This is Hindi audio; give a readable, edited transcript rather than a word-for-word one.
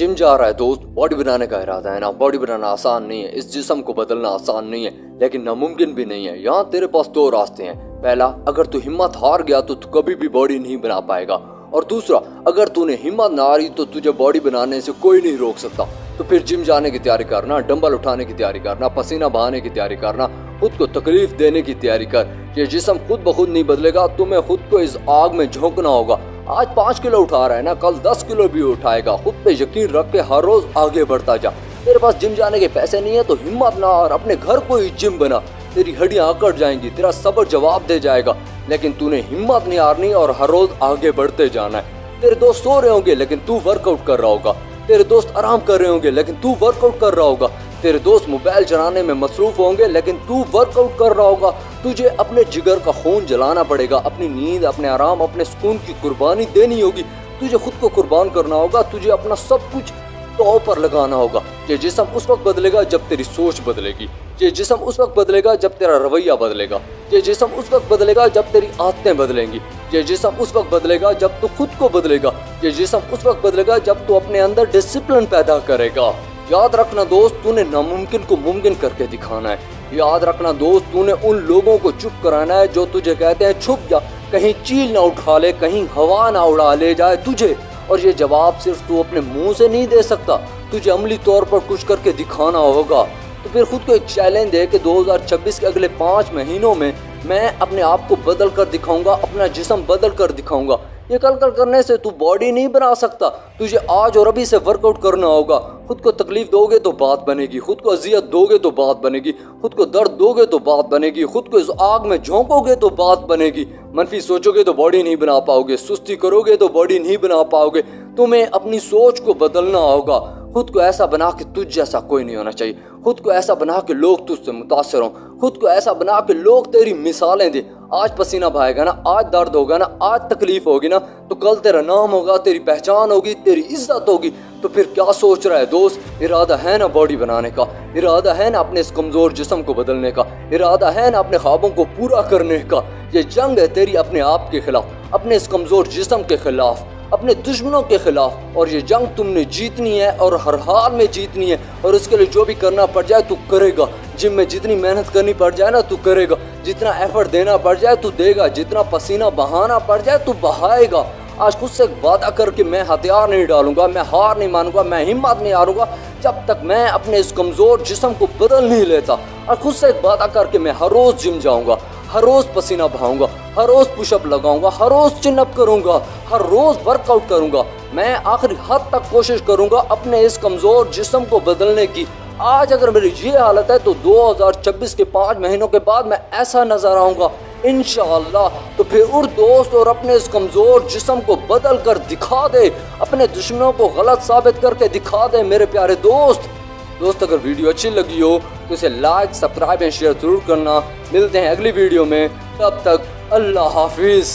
जिम जा रहा है दोस्त, बॉडी बनाने का इरादा है ना। बॉडी बनाना आसान नहीं है, इस जिस्म को बदलना आसान नहीं है, लेकिन नामुमकिन भी नहीं है। यहाँ तेरे पास दो रास्ते हैं। पहला, अगर तू हिम्मत हार गया तो तू कभी भी बॉडी नहीं बना पाएगा, और दूसरा, अगर तूने हिम्मत ना हारी तो तुझे बॉडी बनाने से कोई नहीं रोक सकता। तो फिर जिम जाने की तैयारी करना, डंबल उठाने की तैयारी करना, पसीना बहाने की तैयारी करना, खुद को तकलीफ देने की तैयारी कर। ये जिस्म खुद ब खुद नहीं बदलेगा, तुम्हें खुद को इस आग में झोंकना होगा। आज 5 किलो उठा रहा है ना, कल 10 किलो भी उठाएगा। खुद पे यकीन रख के हर रोज आगे बढ़ता जा। तेरे पास जिम जाने के पैसे नहीं है तो हिम्मत ना हार, अपने घर को ही जिम बना। तेरी हड्डियां अकड़ जाएंगी, तेरा सब्र जवाब दे जाएगा, लेकिन तूने हिम्मत नहीं हारनी और हर रोज आगे बढ़ते जाना है। तेरे दोस्त सो रहे होंगे लेकिन तू वर्कआउट कर रहा होगा। तेरे दोस्त आराम कर रहे होंगे लेकिन तू वर्कआउट कर रहा होगा। तेरे दोस्त मोबाइल चलाने में मसरूफ होंगे लेकिन तू वर्कआउट कर रहा होगा। तुझे अपने जिगर का खून जलाना पड़ेगा, अपनी नींद, अपने आराम, अपने सुकून की कुर्बानी देनी होगी। तुझे खुद को कुर्बान करना होगा, तुझे अपना सब कुछ तौर पर लगाना होगा। ये जिस्म उस वक्त बदलेगा जब तेरी सोच बदलेगी। ये जिस्म उस वक्त बदलेगा जब तेरा रवैया बदलेगा। ये जिस्म उस वक्त बदलेगा जब तेरी आदतें बदलेंगी। ये जिस्म उस वक्त बदलेगा जब तू खुद को बदलेगा। ये जिस्म उस वक्त बदलेगा जब तू अपने अंदर डिसिप्लिन पैदा करेगा। याद रखना दोस्त, तूने नामुमकिन को मुमकिन करके दिखाना है। याद रखना दोस्त, तूने उन लोगों को चुप कराना है जो तुझे कहते हैं छुप जा, कहीं चील ना उठा ले, कहीं हवा ना उड़ा ले जाए तुझे। और ये जवाब सिर्फ तू अपने मुंह से नहीं दे सकता, तुझे अमली तौर पर कुछ करके दिखाना होगा। तो फिर खुद को एक चैलेंज दे कि 2026 के अगले 5 महीनों में मैं अपने आप को बदल कर दिखाऊंगा, अपना जिस्म बदल कर दिखाऊंगा। ये कल करने से तू बॉडी नहीं बना सकता, तुझे आज और अभी से वर्कआउट करना होगा। खुद को तकलीफ दोगे तो बात बनेगी, खुद को अजियत दोगे तो बात बनेगी, खुद को दर्द दोगे तो बात बनेगी, खुद को इस आग में झोंकोगे तो बात बनेगी। मनफी सोचोगे तो बॉडी नहीं बना पाओगे, सुस्ती करोगे तो बॉडी नहीं बना पाओगे। तुम्हें अपनी सोच को बदलना होगा। खुद को ऐसा बना कि तुझ जैसा कोई नहीं होना चाहिए। खुद को ऐसा बना कि लोग तुझसे मुतासर हों। खुद को ऐसा बना कि लोग तेरी मिसालें दें। आज पसीना बहाएगा ना, आज दर्द होगा ना, आज तकलीफ होगी ना, तो कल तेरा नाम होगा, तेरी पहचान होगी, तेरी इज्जत होगी। तो फिर क्या सोच रहा है दोस्त? इरादा है ना बॉडी बनाने का, इरादा है ना अपने इस कमज़ोर जिस्म को बदलने का, इरादा है ना अपने ख्वाबों को पूरा करने का। ये जंग है तेरी अपने आप के खिलाफ, अपने इस कमज़ोर जिस्म के खिलाफ, अपने दुश्मनों के खिलाफ। और ये जंग तुमने जीतनी है और हर हाल में जीतनी है। और उसके लिए जो भी करना पड़ जाए तू करेगा। जिम में जितनी मेहनत करनी पड़ जाए ना तू करेगा, जितना एफर्ट देना पड़ जाए तू देगा, जितना पसीना बहाना पड़ जाए तू बहाएगा। आज खुद से वादा करके मैं हथियार नहीं डालूंगा, मैं हार नहीं मानूंगा, मैं हिम्मत नहीं हारूंगा जब तक मैं अपने इस कमज़ोर जिस्म को बदल नहीं लेता। और खुद से वादा करके मैं हर रोज़ जिम जाऊंगा, हर रोज़ पसीना बहाऊंगा, हर रोज़ पुशअप लगाऊंगा, हर रोज़ चिनअप करूंगा, हर रोज़ वर्कआउट करूंगा। मैं आखिरी हद तक कोशिश करूंगा अपने इस कमज़ोर जिस्म को बदलने की। आज अगर मेरी ये हालत है तो 2026 के 5 महीनों के बाद मैं ऐसा नजर आऊंगा इंशाअल्लाह। तो फिर उठ दोस्त और अपने इस कमज़ोर जिस्म को बदल कर दिखा दे, अपने दुश्मनों को गलत साबित करके दिखा दे मेरे प्यारे दोस्त। अगर वीडियो अच्छी लगी हो तो इसे लाइक, सब्सक्राइब एंड शेयर जरूर करना। मिलते हैं अगली वीडियो में, तब तक अल्लाह हाफिज़।